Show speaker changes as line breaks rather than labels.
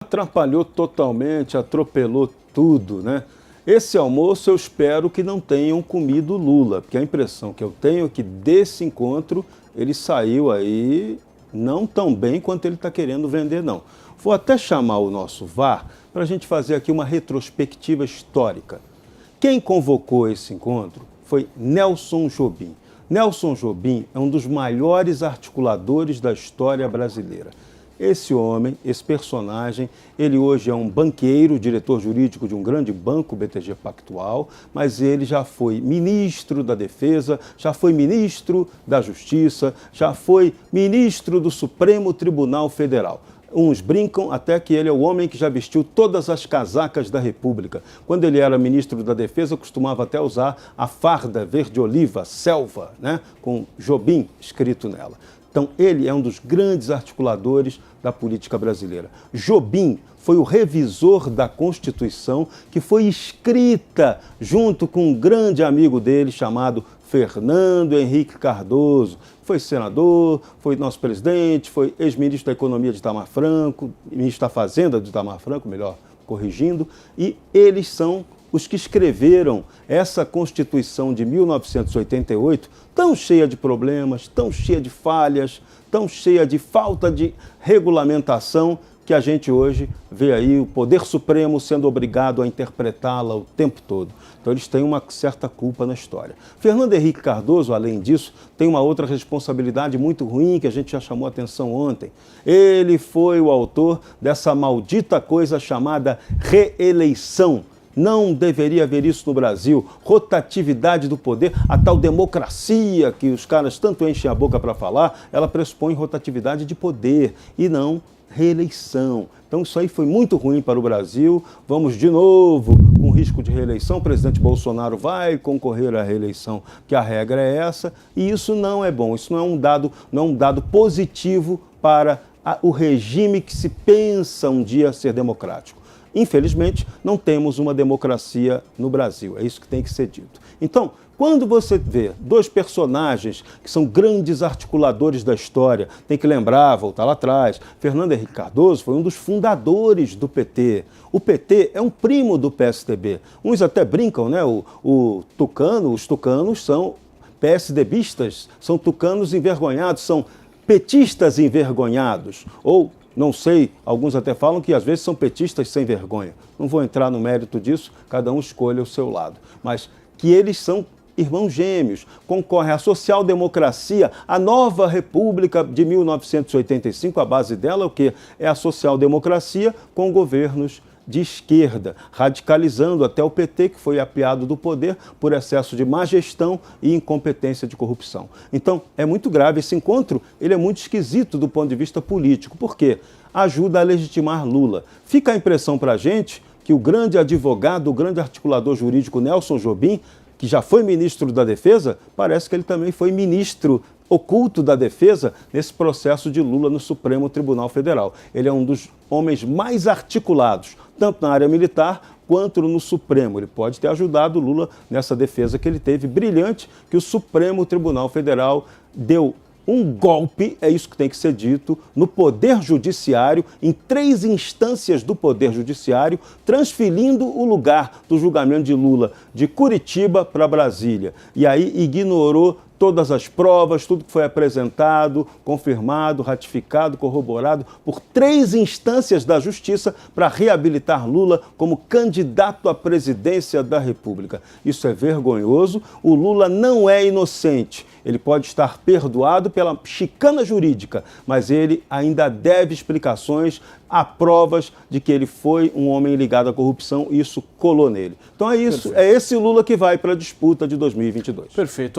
Atrapalhou totalmente, atropelou tudo, né? Esse almoço eu espero que não tenham comido Lula, porque a impressão que eu tenho é que desse encontro ele saiu aí não tão bem quanto ele está querendo vender, não. Vou até chamar o nosso VAR para a gente fazer aqui uma retrospectiva histórica. Quem convocou esse encontro foi Nelson Jobim. Nelson Jobim é um dos maiores articuladores da história brasileira. Esse homem, esse personagem, ele hoje é um banqueiro, diretor jurídico de um grande banco, BTG Pactual, mas ele já foi ministro da Defesa, já foi ministro da Justiça, já foi ministro do Supremo Tribunal Federal. Uns brincam até que ele é o homem que já vestiu todas as casacas da República. Quando ele era ministro da Defesa, costumava até usar a farda verde-oliva, selva, né, com Jobim escrito nela. Então, ele é um dos grandes articuladores da política brasileira. Jobim foi o revisor da Constituição que foi escrita junto com um grande amigo dele chamado Fernando Henrique Cardoso. Foi senador, foi nosso presidente, foi ex-ministro da Economia de Itamar Franco, ministro da Fazenda de Itamar Franco, melhor corrigindo, e eles são os que escreveram essa Constituição de 1988, tão cheia de problemas, tão cheia de falhas, tão cheia de falta de regulamentação, que a gente hoje vê aí o Poder Supremo sendo obrigado a interpretá-la o tempo todo. Então eles têm uma certa culpa na história. Fernando Henrique Cardoso, além disso, tem uma outra responsabilidade muito ruim que a gente já chamou a atenção ontem. Ele foi o autor dessa maldita coisa chamada reeleição. Não deveria haver isso no Brasil. Rotatividade do poder, a tal democracia que os caras tanto enchem a boca para falar, ela pressupõe rotatividade de poder e não reeleição. Então isso aí foi muito ruim para o Brasil. Vamos de novo com risco de reeleição. O presidente Bolsonaro vai concorrer à reeleição, que a regra é essa, e isso não é bom. Isso não é um dado positivo para o regime que se pensa um dia ser democrático. Infelizmente, não temos uma democracia no Brasil, é isso que tem que ser dito. Então, quando você vê dois personagens que são grandes articuladores da história, tem que lembrar, voltar lá atrás, Fernando Henrique Cardoso foi um dos fundadores do PT. O PT é um primo do PSDB. Uns até brincam, né? Os tucanos são PSDBistas, são tucanos envergonhados, são petistas envergonhados, ou não sei, alguns até falam que às vezes são petistas sem vergonha. Não vou entrar no mérito disso, cada um escolha o seu lado. Mas que eles são irmãos gêmeos, concorrem à social-democracia, a nova república de 1985, a base dela é o quê? É a social-democracia com governos de esquerda, radicalizando até o PT, que foi apiado do poder por excesso de má gestão e incompetência de corrupção. Então, é muito grave esse encontro, ele é muito esquisito do ponto de vista político. Por quê? Ajuda a legitimar Lula. Fica a impressão para a gente que o grande advogado, o grande articulador jurídico Nelson Jobim, que já foi ministro da Defesa, parece que ele também foi ministro oculto da Defesa nesse processo de Lula no Supremo Tribunal Federal. Ele é um dos homens mais articulados, tanto na área militar quanto no Supremo. Ele pode ter ajudado Lula nessa defesa que ele teve brilhante, que o Supremo Tribunal Federal deu um golpe, é isso que tem que ser dito, no Poder Judiciário, em 3 instâncias do Poder Judiciário, transferindo o lugar do julgamento de Lula de Curitiba para Brasília. E aí ignorou todas as provas, tudo que foi apresentado, confirmado, ratificado, corroborado por 3 instâncias da Justiça para reabilitar Lula como candidato à presidência da República. Isso é vergonhoso. O Lula não é inocente. Ele pode estar perdoado pela chicana jurídica, mas ele ainda deve explicações, há provas de que ele foi um homem ligado à corrupção e isso colou nele. Então é isso, é esse Lula que vai para a disputa de 2022.
Perfeito.